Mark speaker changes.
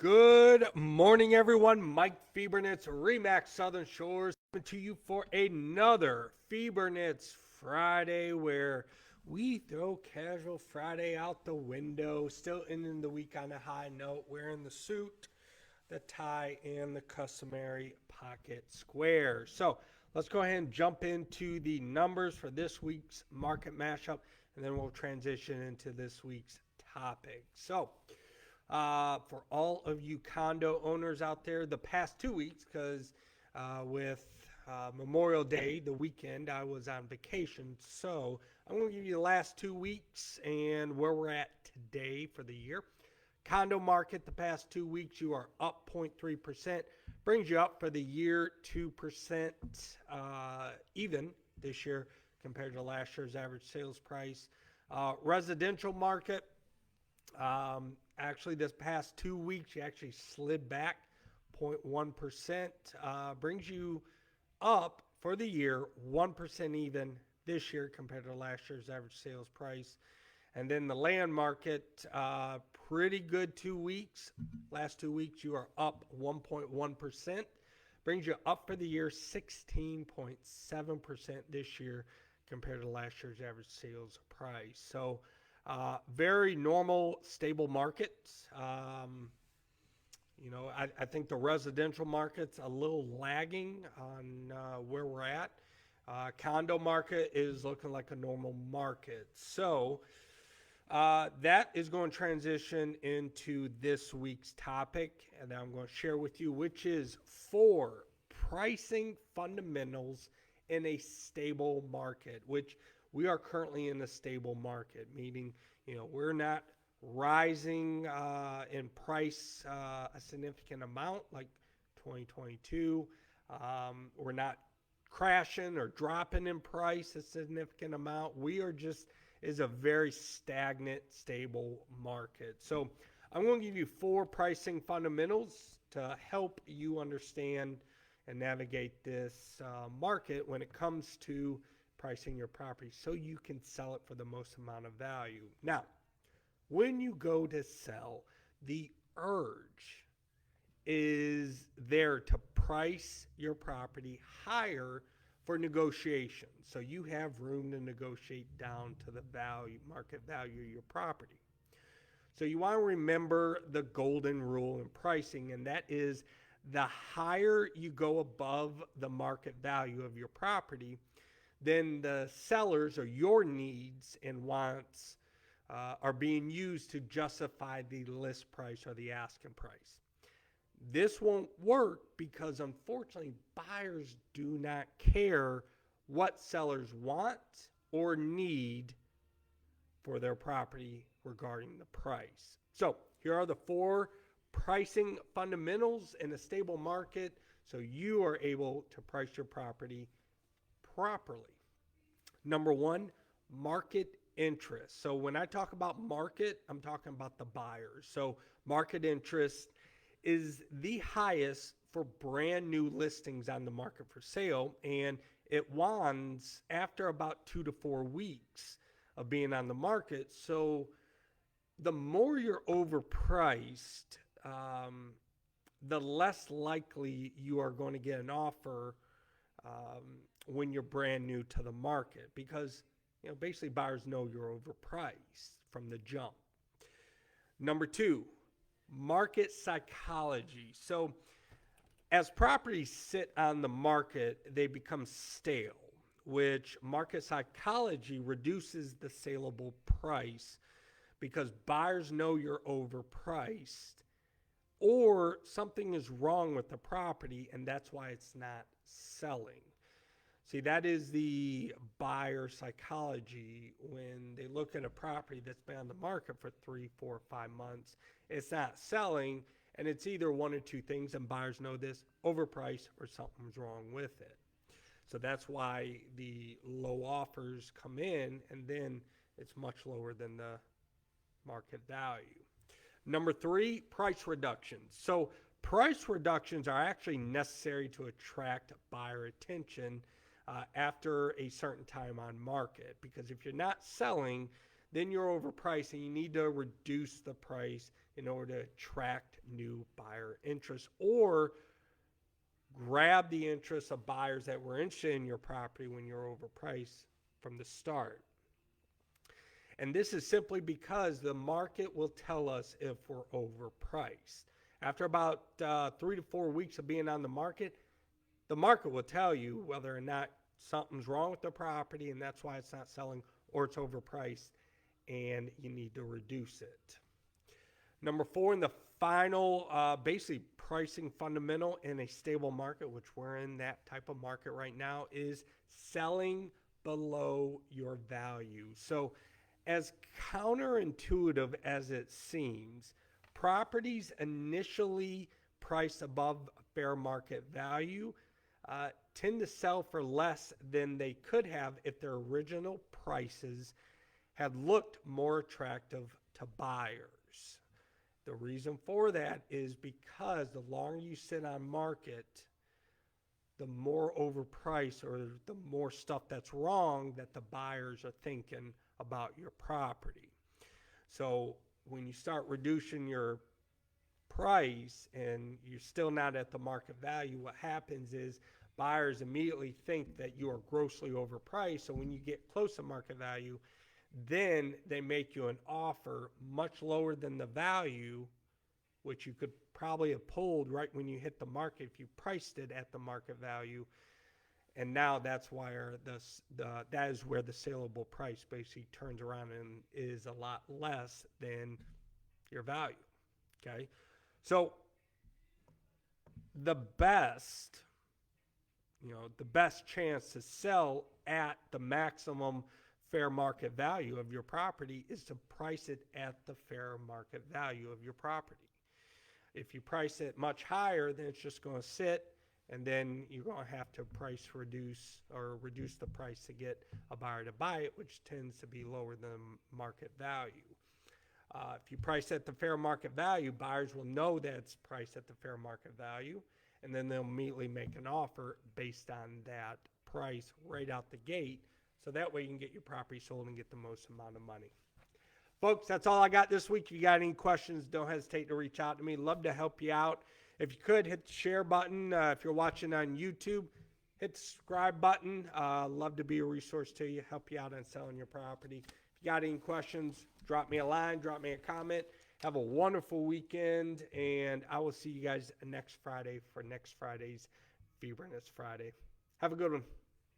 Speaker 1: Good morning, everyone. Mike Fiebernitz, Remax Southern Shores, coming to you for another Fiebernitz Friday, where we throw casual Friday out the window. Still ending the week on a high note, wearing the suit, the tie, and the customary pocket square. So let's go ahead and jump into the numbers for this week's market mashup, and then we'll transition into this week's topic. For all of you condo owners out there, the past 2 weeks, because with Memorial Day, the weekend, I was on vacation. So I'm going to give you the last 2 weeks and where we're at today for the year. Condo market, the past 2 weeks, you are up 0.3%. Brings you up for the year 2% even this year compared to last year's average sales price. Residential market, actually, this past 2 weeks, you actually slid back 0.1%. Brings you up for the year 1% even this year compared to last year's average sales price. And then the land market, pretty good 2 weeks. Last 2 weeks, you are up 1.1%. Brings you up for the year 16.7% this year compared to last year's average sales price. So, very normal, stable markets. I think the residential market's a little lagging on where we're at. Condo market is looking like a normal market. So that is going to transition into this week's topic, and I'm going to share with you, which is 4 pricing fundamentals in a stable market, which we are currently in a stable market, meaning, we're not rising in price a significant amount like 2022. We're not crashing or dropping in price a significant amount. We are just is a very stagnant, stable market. So I'm going to give you 4 pricing fundamentals to help you understand and navigate this market when it comes to pricing your property so you can sell it for the most amount of value. Now, when you go to sell, the urge is there to price your property higher for negotiation. So you have room to negotiate down to the market value of your property. So you want to remember the golden rule in pricing, and that is the higher you go above the market value of your property, then the sellers or your needs and wants are being used to justify the list price or the asking price. This won't work because, unfortunately, buyers do not care what sellers want or need for their property regarding the price. So here are the 4 pricing fundamentals in a stable market so you are able to price your property properly. Number 1, market interest. So when I talk about market, I'm talking about the buyers. So market interest is the highest for brand new listings on the market for sale, and it wands after about 2 to 4 weeks of being on the market. So the more you're overpriced, the less likely you are going to get an offer when you're brand new to the market, because basically buyers know you're overpriced from the jump. Number 2, market psychology. So as properties sit on the market, they become stale, which market psychology reduces the saleable price because buyers know you're overpriced or something is wrong with the property, and that's why it's not selling. See, that is the buyer psychology. When they look at a property that's been on the market for 3, 4, 5 months, it's not selling, and it's either one or 2 things, and buyers know this: overpriced or something's wrong with it. So that's why the low offers come in, and then it's much lower than the market value. Number 3, price reductions. So price reductions are actually necessary to attract buyer attention after a certain time on market, because if you're not selling, then you're overpriced and you need to reduce the price in order to attract new buyer interest or grab the interest of buyers that were interested in your property when you're overpriced from the start. And this is simply because the market will tell us if we're overpriced. After about 3 to 4 weeks of being on the market will tell you whether or not something's wrong with the property and that's why it's not selling, or it's overpriced and you need to reduce it. Number 4, in the final, basically pricing fundamental in a stable market, which we're in that type of market right now, is selling below your value. So as counterintuitive as it seems, properties initially priced above fair market value tend to sell for less than they could have if their original prices had looked more attractive to buyers. The reason for that is because the longer you sit on market, the more overpriced or the more stuff that's wrong that the buyers are thinking about your property. So when you start reducing your price and you're still not at the market value, what happens is buyers immediately think that you are grossly overpriced. So when you get close to market value, then they make you an offer much lower than the value, which you could probably have pulled right when you hit the market if you priced it at the market value. And now that's where that is where the saleable price basically turns around and is a lot less than your value. Okay, so the best chance to sell at the maximum fair market value of your property is to price it at the fair market value of your property. If you price it much higher, then it's just going to sit, and then you're going to have to reduce the price to get a buyer to buy it, which tends to be lower than market value. If you price at the fair market value, buyers will know that it's priced at the fair market value, and then they'll immediately make an offer based on that price right out the gate. So that way you can get your property sold and get the most amount of money. Folks, that's all I got this week. If you got any questions, don't hesitate to reach out to me. Love to help you out. If you could, hit the share button. If you're watching on YouTube, hit the subscribe button. Love to be a resource to you, help you out on selling your property. If you got any questions, drop me a line, drop me a comment. Have a wonderful weekend, and I will see you guys next Friday for next Friday's Fibonacci Friday. Have a good one.